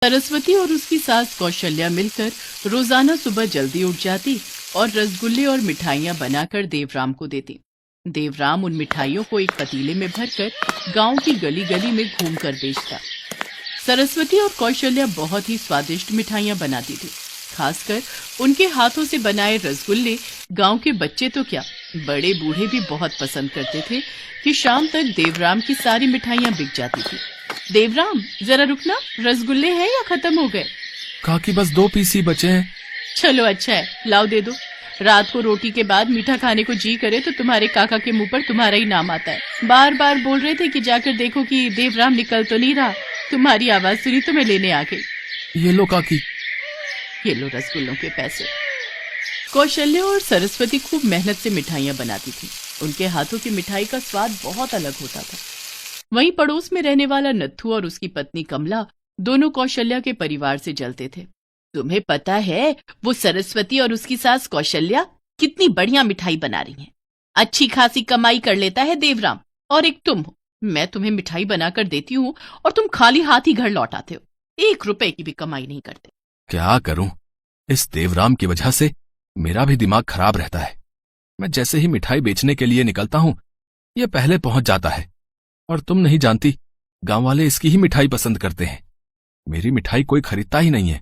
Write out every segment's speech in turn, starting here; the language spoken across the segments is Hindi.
सरस्वती और उसकी सास कौशल्या मिलकर रोजाना सुबह जल्दी उठ जाती और रसगुल्ले और मिठाइयां बनाकर देवराम को देती। देवराम उन मिठाइयों को एक पतीले में भरकर गांव की गली गली में घूमकर बेचता। सरस्वती और कौशल्या बहुत ही स्वादिष्ट मिठाइयां बनाती थी। खासकर उनके हाथों से बनाए रसगुल्ले गांव के बच्चे तो क्या, बड़े बूढ़े भी बहुत पसंद करते थे कि शाम तक देवराम की सारी मिठाइयां बिक जाती थी। देवराम, जरा रुकना, रसगुल्ले हैं या खत्म हो गए? काकी बस 2 पीस ही बचे हैं। चलो अच्छा है, लाओ दे दो। रात को रोटी के बाद मीठा खाने को जी करे तो तुम्हारे काका के मुंह पर तुम्हारा ही नाम आता है। बार बार बोल रहे थे कि जाकर देखो कि देवराम निकल तो नहीं रहा। तुम्हारी आवाज सुनी तो मैं लेने आ गई। ये लो काकी। ये लो रसगुल्लों के पैसे। कौशल्या और सरस्वती खूब मेहनत से मिठाइयां बनाती थी। उनके हाथों की मिठाई का स्वाद बहुत अलग होता था। वहीं पड़ोस में रहने वाला नत्थू और उसकी पत्नी कमला दोनों कौशल्या के परिवार से जलते थे। तुम्हें पता है वो सरस्वती और उसकी सास कौशल्या कितनी बढ़िया मिठाई बना रही हैं। अच्छी खासी कमाई कर लेता है देवराम, और एक तुम हो। मैं तुम्हें मिठाई बनाकर देती हूँ और तुम खाली हाथ ही घर लौट आते हो। 1 रुपए की भी कमाई नहीं करते। क्या करूं, इस देवराम की वजह से मेरा भी दिमाग खराब रहता है। मैं जैसे ही मिठाई बेचने के लिए निकलता हूं, ये पहले पहुंच जाता है। और तुम नहीं जानती, गांव वाले इसकी ही मिठाई पसंद करते हैं। मेरी मिठाई कोई खरीदता ही नहीं है।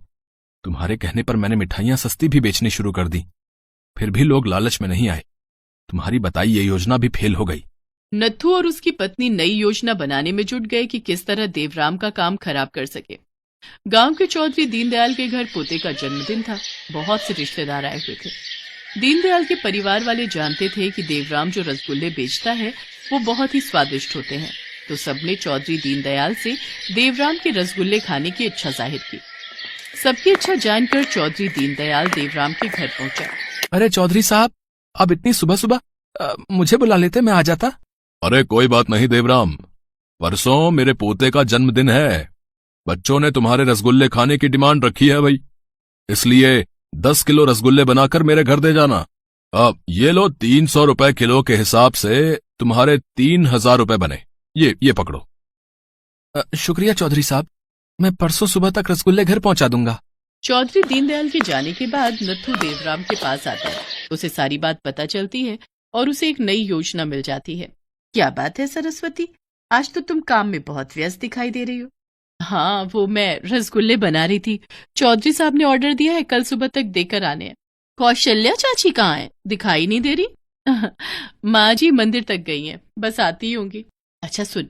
तुम्हारे कहने पर मैंने मिठाइयां सस्ती भी बेचनी शुरू कर दी, फिर भी लोग लालच में नहीं आए। तुम्हारी बताई ये योजना भी फेल हो गई। नत्थू और उसकी पत्नी नई योजना बनाने में जुट गए कि किस तरह देवराम का काम खराब कर सके। गांव के चौधरी दीनदयाल के घर पोते का जन्मदिन था। बहुत से रिश्तेदार आए हुए थे। दीनदयाल के परिवार वाले जानते थे कि देवराम जो रसगुल्ले बेचता है वो बहुत ही स्वादिष्ट होते हैं, तो सबने चौधरी दीनदयाल से देवराम के रसगुल्ले खाने की इच्छा जाहिर की। सबकी इच्छा जानकर चौधरी दीनदयाल देवराम के घर पहुंचा। अरे चौधरी साहब, अब इतनी सुबह सुबह मुझे बुला लेते, मैं आ जाता। अरे कोई बात नहीं देवराम, परसों मेरे पोते का जन्मदिन है। बच्चों ने तुम्हारे रसगुल्ले खाने की डिमांड रखी है भाई, इसलिए 10 किलो रसगुल्ले बनाकर मेरे घर दे जाना। अब ये लो, 300 रुपए किलो के हिसाब से तुम्हारे 3000 रुपए बने। ये पकड़ो। शुक्रिया चौधरी साहब, मैं परसों सुबह तक रसगुल्ले घर पहुंचा दूंगा। चौधरी दीनदयाल के जाने के बाद नत्थू देवराम के पास आता है। उसे सारी बात पता चलती है और उसे एक नई योजना मिल जाती है। क्या बात है सरस्वती, आज तो तुम काम में बहुत व्यस्त दिखाई दे रही हो। हाँ, वो मैं रसगुल्ले बना रही थी। चौधरी साहब ने ऑर्डर दिया है, कल सुबह तक देकर आने हैं। कौशल्या चाची कहाँ है? दिखाई नहीं दे रही। माँ जी मंदिर तक गई हैं, बस आती ही होंगी। अच्छा सुन,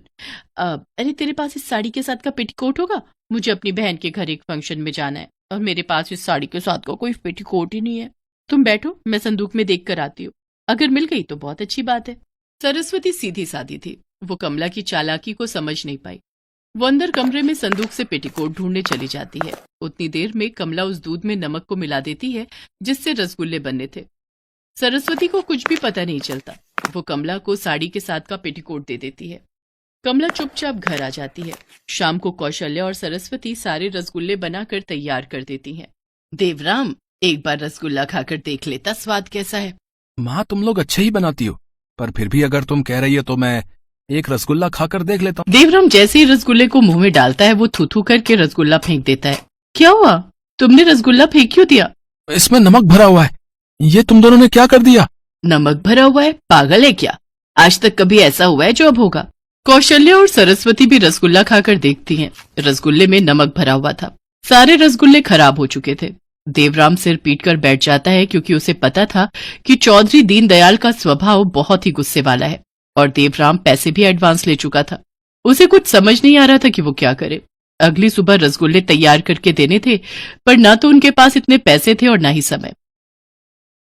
अरे तेरे पास इस साड़ी के साथ का पेटीकोट होगा? मुझे अपनी बहन के घर एक फंक्शन में जाना है और मेरे पास इस साड़ी के साथ का कोई पेटीकोट ही नहीं है। तुम बैठो, मैं संदूक में देख कर आती हूँ। अगर मिल गई तो बहुत अच्छी बात है। सरस्वती सीधी सादी थी, वो कमला की चालाकी को समझ नहीं पाई। वो अंदर कमरे में संदूक से पेटीकोट ढूंढने चली जाती है। उतनी देर में कमला उस दूध में नमक को मिला देती है जिससे रसगुल्ले बनने थे। सरस्वती को कुछ भी पता नहीं चलता। वो कमला को साड़ी के साथ का पेटीकोट दे देती है। कमला चुपचाप घर आ जाती है। शाम को कौशल्या और सरस्वती सारे रसगुल्ले बनाकर तैयार कर देती हैं। देवराम, एक बार रसगुल्ला खाकर देख लेता, स्वाद कैसा है। माँ, तुम लोग अच्छे ही बनाती हो, पर फिर भी अगर तुम कह रही हो तो मैं एक रसगुल्ला खाकर देख लेता हूँ। देवराम जैसे ही रसगुल्ले को मुंह में डालता है वो थू-थू करके रसगुल्ला फेंक देता है। क्या हुआ? तुमने रसगुल्ला फेंक क्यों दिया? इसमें नमक भरा हुआ है। ये तुम दोनों ने क्या कर दिया? नमक भरा हुआ है? पागल है क्या? आज तक कभी ऐसा हुआ है जो अब होगा? कौशल्या और सरस्वती भी रसगुल्ला खाकर देखती हैं। रसगुल्ले में नमक भरा हुआ था। सारे रसगुल्ले खराब हो चुके थे। देवराम सिर पीटकर बैठ जाता है क्योंकि उसे पता था कि चौधरी दीनदयाल का स्वभाव बहुत ही गुस्से वाला है और देवराम पैसे भी एडवांस ले चुका था। उसे कुछ समझ नहीं आ रहा था कि वो क्या करे। अगली सुबह रसगुल्ले तैयार करके देने थे, पर ना तो उनके पास इतने पैसे थे और ना ही समय।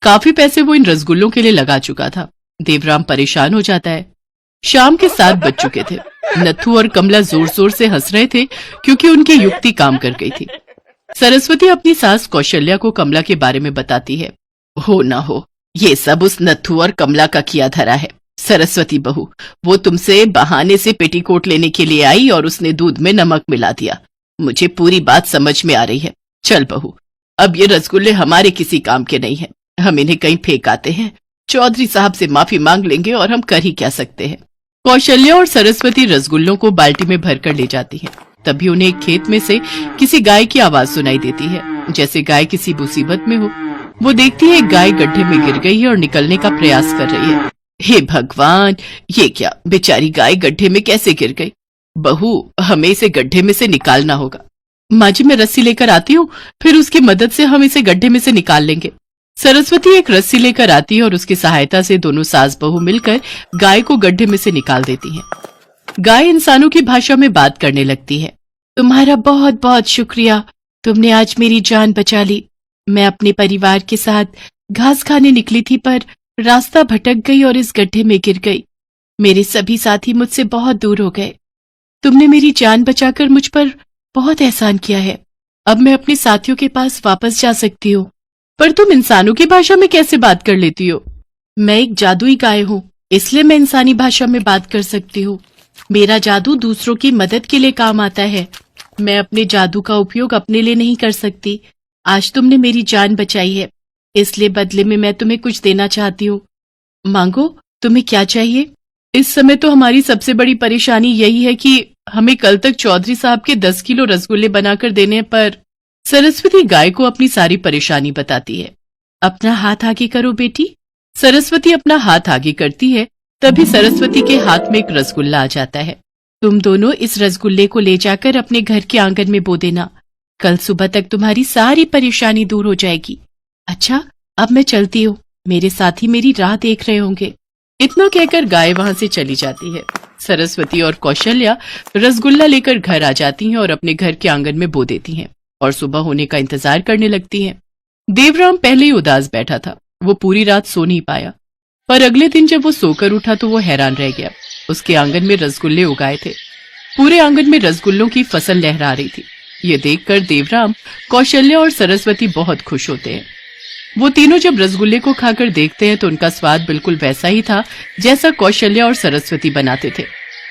काफी पैसे वो इन रसगुल्लों के लिए लगा चुका था। देवराम परेशान हो जाता है। शाम के 7 बज चुके थे। नत्थू और कमला जोर जोर से हंस रहे थे क्योंकि उनकी युक्ति काम कर गई थी। सरस्वती अपनी सास कौशल्या को कमला के बारे में बताती है। हो ना हो, ये सब उस नत्थू और कमला का किया धरा है। सरस्वती बहू, वो तुमसे बहाने से पेटीकोट लेने के लिए आई और उसने दूध में नमक मिला दिया। मुझे पूरी बात समझ में आ रही है। चल बहू, अब ये रसगुल्ले हमारे किसी काम के नहीं है। हम इन्हें कहीं फेंक आते हैं। चौधरी साहब से माफी मांग लेंगे और हम कर ही क्या सकते हैं। कौशल्या और सरस्वती रसगुल्लों को बाल्टी में भरकर ले जाती हैं तभी उन्हें एक खेत में से किसी गाय की आवाज सुनाई देती है, जैसे गाय किसी मुसीबत में हो। वो देखती है एक गाय गड्ढे में गिर गई है और निकलने का प्रयास कर रही है। हे भगवान, ये क्या, बेचारी गाय गड्ढे में कैसे गिर गई? बहू, हमें इसे गड्ढे में से निकालना होगा। माँ जी, मैं रस्सी लेकर आती हूँ, फिर उसकी मदद से हम इसे गड्ढे में से निकाल लेंगे। सरस्वती एक रस्सी लेकर आती है और उसकी सहायता से दोनों सास बहू मिलकर गाय को गड्ढे में से निकाल देती हैं। गाय इंसानों की भाषा में बात करने लगती है। तुम्हारा बहुत बहुत शुक्रिया, तुमने आज मेरी जान बचा ली। मैं अपने परिवार के साथ घास खाने निकली थी, पर रास्ता भटक गई और इस गड्ढे में गिर गई। मेरे सभी साथी मुझसे बहुत दूर हो गए। तुमने मेरी जान बचाकर मुझ पर बहुत एहसान किया है। अब मैं अपने साथियों के पास वापस जा सकती हूँ। पर तुम इंसानों की भाषा में कैसे बात कर लेती हो? मैं एक जादुई गाय हूँ, इसलिए मैं इंसानी भाषा में बात कर सकती हूँ। मेरा जादू दूसरों की मदद के लिए काम आता है। मैं अपने जादू का उपयोग अपने लिए नहीं कर सकती। आज तुमने मेरी जान बचाई है, इसलिए बदले में मैं तुम्हें कुछ देना चाहती हूँ। मांगो, तुम्हें क्या चाहिए? इस समय तो हमारी सबसे बड़ी परेशानी यही है कि हमें कल तक चौधरी साहब के 10 किलो रसगुल्ले बनाकर देने पर। सरस्वती गाय को अपनी सारी परेशानी बताती है। अपना हाथ आगे करो बेटी। सरस्वती अपना हाथ आगे करती है, तभी सरस्वती के हाथ में एक रसगुल्ला आ जाता है। तुम दोनों इस रसगुल्ले को ले जाकर अपने घर के आंगन में बो देना। कल सुबह तक तुम्हारी सारी परेशानी दूर हो जाएगी। अच्छा, अब मैं चलती हूँ, मेरे साथी मेरी राह देख रहे होंगे। इतना कहकर गाय वहां से चली जाती है। सरस्वती और कौशल्या रसगुल्ला लेकर घर आ जाती हैं और अपने घर के आंगन में बो देती हैं और सुबह होने का इंतजार करने लगती हैं। देवराम पहले ही उदास बैठा था। वो पूरी रात सो नहीं पाया, पर अगले दिन जब वो सोकर उठा तो वो हैरान रह गया। उसके आंगन में रसगुल्ले उगाए थे। पूरे आंगन में रसगुल्लों की फसल लहरा रही थी। ये देखकर देवराम, कौशल्या और सरस्वती बहुत खुश होते हैं। वो तीनों जब रसगुल्ले को खाकर देखते हैं तो उनका स्वाद बिल्कुल वैसा ही था जैसा कौशल्या और सरस्वती बनाते थे।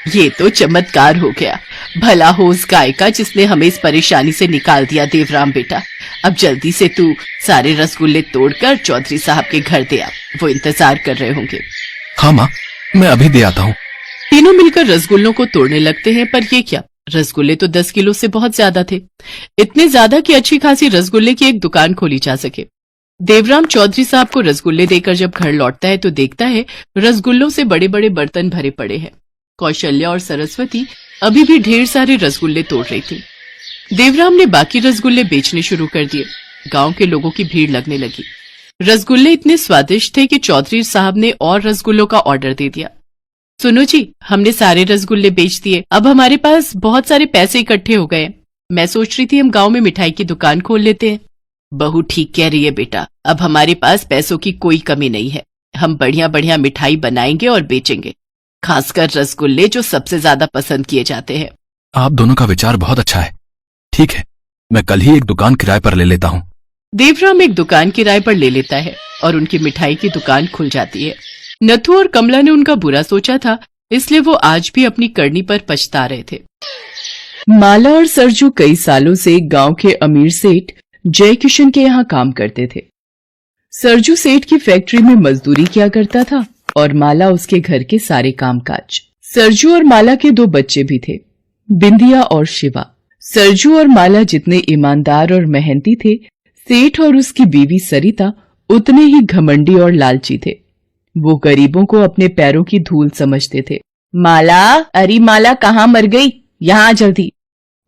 ये तो चमत्कार हो गया। भला हो उस गाय का जिसने हमें इस परेशानी से निकाल दिया। देवराम बेटा, अब जल्दी से तू सारे रसगुल्ले तोड़कर चौधरी साहब के घर दे आ, वो इंतजार कर रहे होंगे। हाँ माँ, मैं अभी दे आता हूँ। तीनों मिलकर रसगुल्लों को तोड़ने लगते हैं, पर ये क्या, रसगुल्ले तो 10 किलो से बहुत ज्यादा थे। इतने ज्यादा कि अच्छी खासी रसगुल्ले की एक दुकान खोली जा सके। देवराम चौधरी साहब को रसगुल्ले देकर जब घर लौटता है तो देखता है रसगुल्लों से बड़े बड़े बर्तन भरे पड़े हैं। कौशल्या और सरस्वती अभी भी ढेर सारे रसगुल्ले तोड़ रही थी। देवराम ने बाकी रसगुल्ले बेचने शुरू कर दिए। गांव के लोगों की भीड़ लगने लगी। रसगुल्ले इतने स्वादिष्ट थे कि चौधरी साहब ने और रसगुल्लों का ऑर्डर दे दिया। सुनो जी, हमने सारे रसगुल्ले बेच दिए। अब हमारे पास बहुत सारे पैसे इकट्ठे हो गए। मैं सोच रही थी हम गांव में मिठाई की दुकान खोल लेते हैं। बहू ठीक कह रही है बेटा, अब हमारे पास पैसों की कोई कमी नहीं है। हम बढ़िया बढ़िया मिठाई बनाएंगे और बेचेंगे, खासकर रसगुल्ले जो सबसे ज्यादा पसंद किए जाते हैं। आप दोनों का विचार बहुत अच्छा है। ठीक है, मैं कल ही एक दुकान किराए पर ले लेता हूँ। देवराम एक दुकान किराए पर ले लेता है और उनकी मिठाई की दुकान खुल जाती है। नथु और कमला ने उनका बुरा सोचा था, इसलिए वो आज भी अपनी करनी पर पछता रहे थे। माला और सरजू कई सालों से गांव के अमीर सेठ जय किशन के यहाँ काम करते थे। सरजू सेठ की फैक्ट्री में मजदूरी किया करता था और माला उसके घर के सारे कामकाज। सरजू और माला के 2 बच्चे भी थे, बिंदिया और शिवा। सरजू और माला जितने ईमानदार और मेहनती थे, सेठ और उसकी बीवी सरिता उतने ही घमंडी और लालची थे। वो गरीबों को अपने पैरों की धूल समझते थे। माला, अरे माला, कहाँ मर गई? यहाँ जल्दी।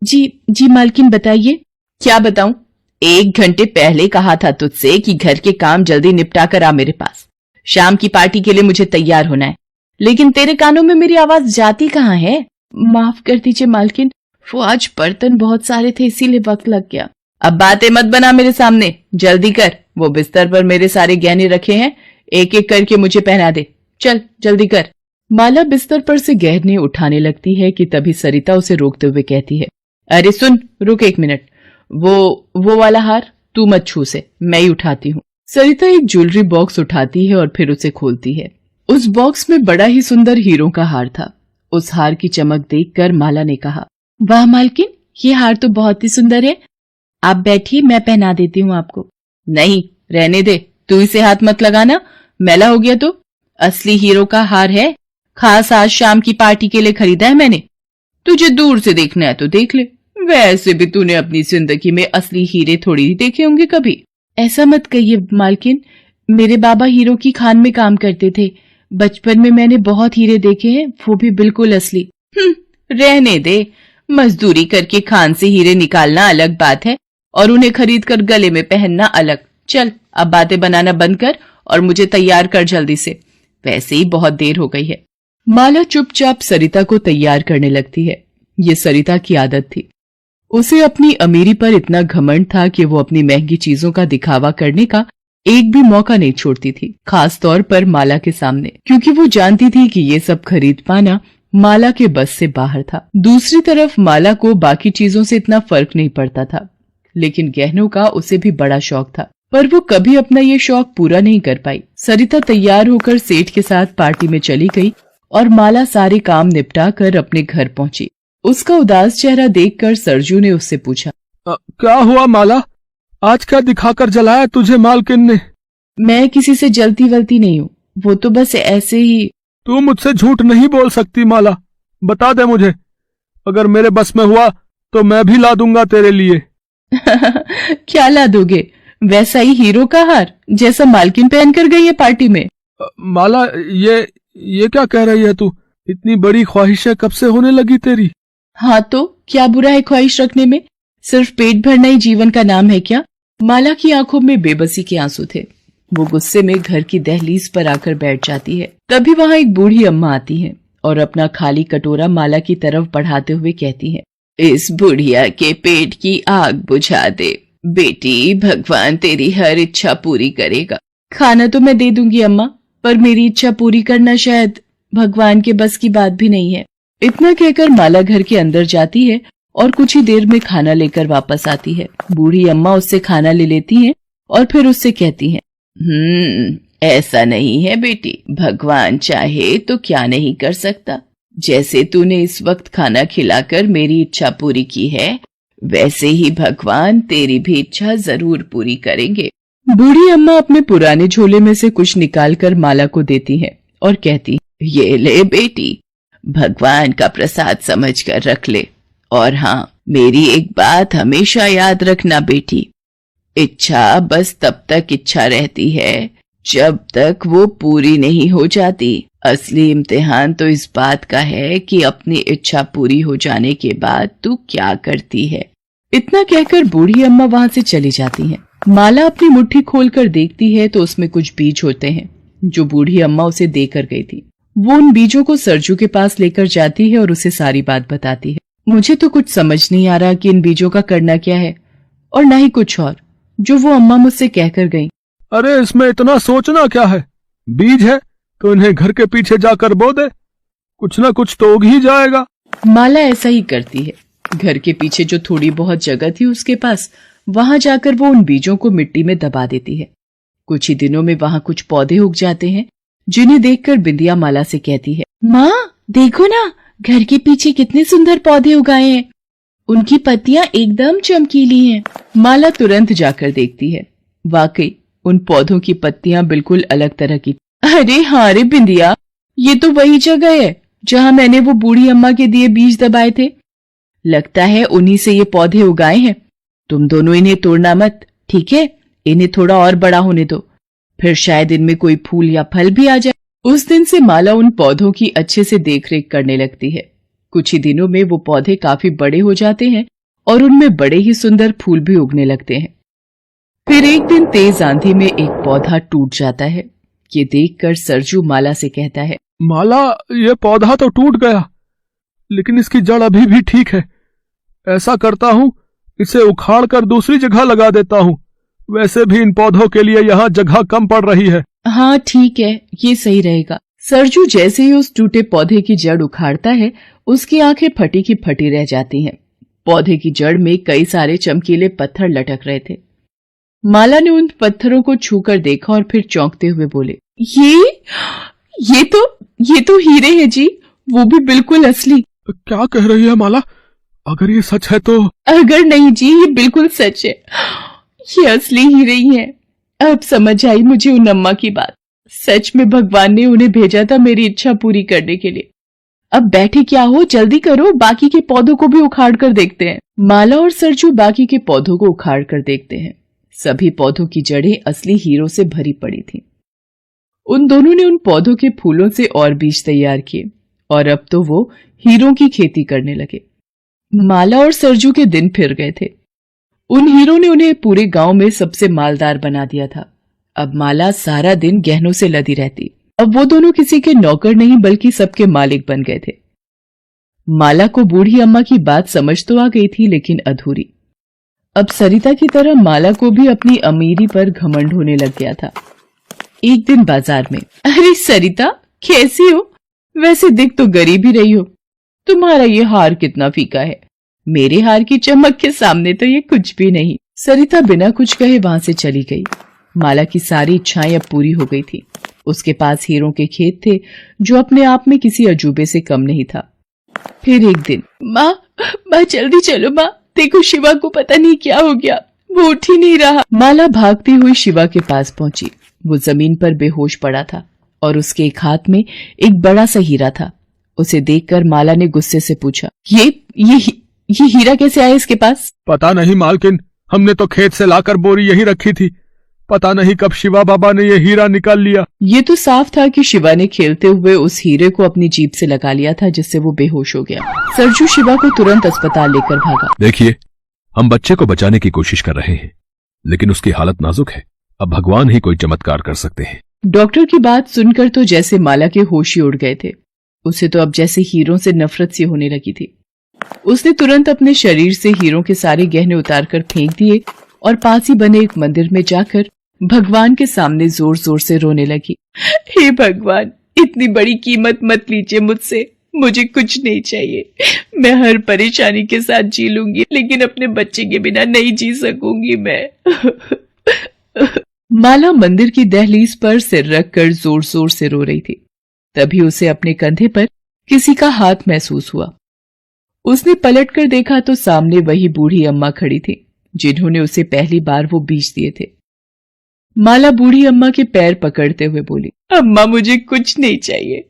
जी मालकिन, बताइए। क्या बताऊं? 1 घंटे पहले कहा था तुझसे कि घर के काम जल्दी निपटा कर आ मेरे पास। शाम की पार्टी के लिए मुझे तैयार होना है, लेकिन तेरे कानों में मेरी आवाज जाती कहाँ है? माफ कर दीजिए मालकिन, वो आज बर्तन बहुत सारे थे इसीलिए वक्त लग गया। अब बातें मत बना मेरे सामने, जल्दी कर। वो बिस्तर पर मेरे सारे गहने रखे हैं, एक एक करके मुझे पहना दे। चल जल्दी कर। माला बिस्तर पर से गहने उठाने लगती है कि तभी सरिता उसे रोकते हुए कहती है, अरे सुन, रुक 1 मिनट। वो वाला हार तू मत छू से, मैं ही उठाती हूँ। सरिता एक ज्वेलरी बॉक्स उठाती है और फिर उसे खोलती है। उस बॉक्स में बड़ा ही सुंदर हीरों का हार था। उस हार की चमक देखकर माला ने कहा, वाह मालकिन, ये हार तो बहुत ही सुंदर है। आप बैठिए, मैं पहना देती हूँ आपको। नहीं, रहने दे, तू इसे हाथ मत लगाना, मैला हो गया तो। असली हीरो का हार है, खास आज शाम की पार्टी के लिए खरीदा है मैंने। तुझे दूर से देखना है तो देख ले, वैसे भी तूने अपनी जिंदगी में असली हीरे थोड़ी ही देखे होंगे कभी। ऐसा मत कहिए मालकिन, मेरे बाबा हीरो की खान में काम करते थे। बचपन में मैंने बहुत हीरे देखे हैं, वो भी बिल्कुल असली। रहने दे, मजदूरी करके खान से हीरे निकालना अलग बात है और उन्हें खरीद कर गले में पहनना अलग। चल अब बातें बनाना बंद कर और मुझे तैयार कर जल्दी से, वैसे ही बहुत देर हो गई है। माला चुपचाप सरिता को तैयार करने लगती है। ये सरिता की आदत थी। उसे अपनी अमीरी पर इतना घमंड था कि वो अपनी महंगी चीजों का दिखावा करने का एक भी मौका नहीं छोड़ती थी, खास तौर पर माला के सामने, क्योंकि वो जानती थी कि ये सब खरीद पाना माला के बस से बाहर था। दूसरी तरफ माला को बाकी चीजों से इतना फर्क नहीं पड़ता था, लेकिन गहनों का उसे भी बड़ा शौक था, पर वो कभी अपना ये शौक पूरा नहीं कर पाई। सरिता तैयार होकर सेठ के साथ पार्टी में चली गई और माला सारे काम निपटा कर अपने घर पहुंची। उसका उदास चेहरा देखकर सरजू ने उससे पूछा, क्या हुआ माला, आज क्या दिखाकर जलाया तुझे मालकिन ने? मैं किसी से जलती वलती नहीं हूँ, वो तो बस ऐसे ही। तू मुझसे झूठ नहीं बोल सकती माला, बता दे मुझे, अगर मेरे बस में हुआ तो मैं भी ला दूंगा तेरे लिए। क्या ला दोगे? वैसा ही हीरो का हार जैसा मालकिन पहन कर गई है पार्टी में। माला ये क्या कह रही है तू? इतनी बड़ी ख्वाहिशें कब से होने लगी तेरी? हाँ तो क्या बुरा है ख्वाहिश रखने में? सिर्फ पेट भरना ही जीवन का नाम है क्या? माला की आंखों में बेबसी के आंसू थे। वो गुस्से में घर की दहलीज पर आकर बैठ जाती है। तभी वहां एक बूढ़ी अम्मा आती है और अपना खाली कटोरा माला की तरफ बढ़ाते हुए कहती है, इस बुढ़िया के पेट की आग बुझा दे बेटी, भगवान तेरी हर इच्छा पूरी करेगा। खाना तो मैं दे दूंगी अम्मा, पर मेरी इच्छा पूरी करना शायद भगवान के बस की बात भी नहीं है। इतना कहकर माला घर के अंदर जाती है और कुछ ही देर में खाना लेकर वापस आती है। बूढ़ी अम्मा उससे खाना ले लेती हैं और फिर उससे कहती हैं, ऐसा नहीं है बेटी, भगवान चाहे तो क्या नहीं कर सकता। जैसे तूने इस वक्त खाना खिलाकर मेरी इच्छा पूरी की है, वैसे ही भगवान तेरी भी इच्छा जरूर पूरी करेंगे। बूढ़ी अम्मा अपने पुराने झोले में से कुछ निकालकर माला को देती है और कहती, ये ले बेटी, भगवान का प्रसाद समझकर रख ले। और हाँ, मेरी एक बात हमेशा याद रखना बेटी, इच्छा बस तब तक इच्छा रहती है जब तक वो पूरी नहीं हो जाती। असली इम्तिहान तो इस बात का है कि अपनी इच्छा पूरी हो जाने के बाद तू क्या करती है। इतना कहकर बूढ़ी अम्मा वहां से चली जाती हैं। माला अपनी मुट्ठी खोलकर देखती है तो उसमें कुछ बीज होते हैं जो बूढ़ी अम्मा उसे देकर गई थी। वो उन बीजों को सरजू के पास लेकर जाती है और उसे सारी बात बताती है। मुझे तो कुछ समझ नहीं आ रहा कि इन बीजों का करना क्या है, और न ही कुछ और जो वो अम्मा मुझसे कहकर गई। अरे इसमें इतना सोचना क्या है, बीज है तो इन्हें घर के पीछे जाकर बो दे, कुछ ना कुछ तो उग ही जाएगा। माला ऐसा ही करती है। घर के पीछे जो थोड़ी बहुत जगह थी उसके पास, वहां जाकर वो उन बीजों को मिट्टी में दबा देती है। कुछ ही दिनों में वहां कुछ पौधे उग जाते हैं, जिन्हें देखकर बिंदिया माला से कहती है, माँ देखो ना, घर के पीछे कितने सुंदर पौधे उगाए हैं, उनकी पत्तियां एकदम चमकीली हैं। माला तुरंत जाकर देखती है, वाकई उन पौधों की पत्तियां बिल्कुल अलग तरह की। अरे हाँ रे बिंदिया, ये तो वही जगह है जहाँ मैंने वो बूढ़ी अम्मा के दिए बीज दबाए थे। लगता है उन्हीं से ये पौधे उगाए हैं। तुम दोनों इन्हें तोड़ना मत, ठीक है? इन्हें थोड़ा और बड़ा होने दो, फिर शायद इनमें कोई फूल या फल भी आ जाए। उस दिन से माला उन पौधों की अच्छे से देखरेख करने लगती है। कुछ ही दिनों में वो पौधे काफी बड़े हो जाते हैं और उनमें बड़े ही सुंदर फूल भी उगने लगते हैं। फिर एक दिन तेज आंधी में एक पौधा टूट जाता है। ये देखकर सरजू माला से कहता है, माला ये पौधा तो टूट गया, लेकिन इसकी जड़ अभी भी ठीक है। ऐसा करता हूँ, इसे उखाड़ कर दूसरी जगह लगा देता हूँ। वैसे भी इन पौधों के लिए यहाँ जगह कम पड़ रही है। हाँ ठीक है, ये सही रहेगा। सरजू जैसे ही उस टूटे पौधे की जड़ उखाड़ता है, उसकी आंखें फटी की फटी रह जाती हैं। पौधे की जड़ में कई सारे चमकीले पत्थर लटक रहे थे। माला ने उन पत्थरों को छूकर देखा और फिर चौंकते हुए बोले, ये तो हीरे हैं जी, वो भी बिल्कुल असली। क्या कह रही है माला? अगर ये सच है तो? अगर नहीं जी, ये बिल्कुल सच है, ये असली हीरे ही हैं। अब समझ आई मुझे उन अम्मा की बात। सच में भगवान ने उन्हें भेजा था मेरी इच्छा पूरी करने के लिए। अब बैठे क्या हो, जल्दी करो, बाकी के पौधों को भी उखाड़ कर देखते हैं। माला और सरजू बाकी के पौधों को उखाड़ कर देखते हैं। सभी पौधों की जड़ें असली हीरों से भरी पड़ी थीं। उन दोनों ने उन पौधों के फूलों से और बीज तैयार किए और अब तो वो हीरों की खेती करने लगे। माला और सरजू के दिन फिर गए थे। उन हीरों ने उन्हें पूरे गांव में सबसे मालदार बना दिया था। अब माला सारा दिन गहनों से लदी रहती। अब वो दोनों किसी के नौकर नहीं बल्कि सबके मालिक बन गए थे। माला को बूढ़ी अम्मा की बात समझ तो आ गई थी, लेकिन अधूरी। अब सरिता की तरह माला को भी अपनी अमीरी पर घमंड होने लग गया था। एक दिन बाजार में, अरे सरिता, कैसी हो? वैसे दिख तो गरीब ही रही हो। तुम्हारा ये हार कितना फीका है। मेरे हार की चमक के सामने तो ये कुछ भी नहीं। सरिता बिना कुछ कहे वहां से चली गई। माला की सारी इच्छाएं अब पूरी हो गई थी। उसके पास हीरों के खेत थे, जो अपने आप में किसी अजूबे से कम नहीं था। फिर एक दिन, माँ जल्दी चलो माँ, देखो शिवा को पता नहीं क्या हो गया, वो उठ ही नहीं रहा। माला भागती हुई शिवा के पास पहुंची। वो जमीन पर बेहोश पड़ा था और उसके एक हाथ में एक बड़ा सा हीरा था। उसे देखकर माला ने गुस्से से पूछा, ये हीरा कैसे आया इसके पास? पता नहीं मालकिन, हमने तो खेत से लाकर बोरी यही रखी थी। पता नहीं कब शिवा बाबा ने ये हीरा निकाल लिया। ये तो साफ था कि शिवा ने खेलते हुए उस हीरे को अपनी जीभ से लगा लिया था, जिससे वो बेहोश हो गया। सरजू शिवा को तुरंत अस्पताल लेकर भागा। देखिए, हम बच्चे को बचाने की कोशिश कर रहे हैं, लेकिन उसकी हालत नाजुक है। अब भगवान ही कोई चमत्कार कर सकते हैं। डॉक्टर की बात सुनकर तो जैसे माला के होश ही उड़ गए थे। उसे तो अब जैसे हीरों से नफरत सी होने लगी थी। उसने तुरंत अपने शरीर से हीरों के सारे गहने उतारकर फेंक दिए और पास ही बने एक मंदिर में जाकर भगवान के सामने जोर जोर से रोने लगी। हे भगवान, इतनी बड़ी कीमत मत लीजिए मुझसे, मुझे कुछ नहीं चाहिए। मैं हर परेशानी के साथ जी लूंगी, लेकिन अपने बच्चे के बिना नहीं जी सकूंगी मैं। माला मंदिर की दहलीज पर सिर रखकर जोर जोर से रो रही थी। तभी उसे अपने कंधे पर किसी का हाथ महसूस हुआ। उसने पलटकर देखा तो सामने वही बूढ़ी अम्मा खड़ी थी, जिन्होंने उसे पहली बार वो बीज दिए थे। माला बूढ़ी अम्मा के पैर पकड़ते हुए बोली, अम्मा मुझे कुछ नहीं चाहिए,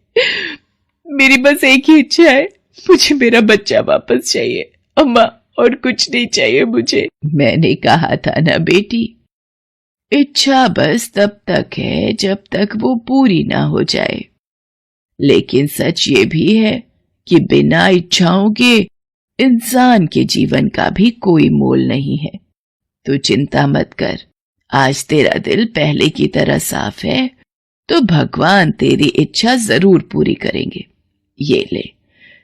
मेरी बस एक ही इच्छा है, मुझे मेरा बच्चा वापस चाहिए अम्मा, और कुछ नहीं चाहिए मुझे। मैंने कहा था ना बेटी, इच्छा बस तब तक है जब तक वो पूरी ना हो जाए। लेकिन सच ये भी है कि बिना इच्छाओं के इंसान के जीवन का भी कोई मोल नहीं है। तो चिंता मत कर, आज तेरा दिल पहले की तरह साफ है, तो भगवान तेरी इच्छा जरूर पूरी करेंगे। ये ले,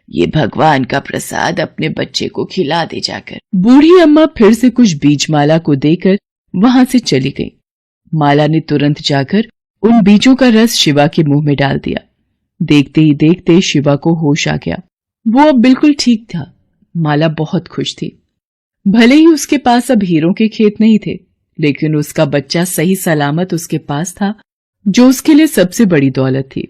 ये भगवान का प्रसाद अपने बच्चे को खिला दे जाकर। बूढ़ी अम्मा फिर से कुछ बीज माला को देकर वहां से चली गई। माला ने तुरंत जाकर उन बीजों का रस शिवा के मुंह में डाल दिया। देखते ही देखते शिवा को होश आ गया। वो अब बिल्कुल ठीक था। माला बहुत खुश थी। भले ही उसके पास अब हीरों के खेत नहीं थे, लेकिन उसका बच्चा सही सलामत उसके पास था, जो उसके लिए सबसे बड़ी दौलत थी।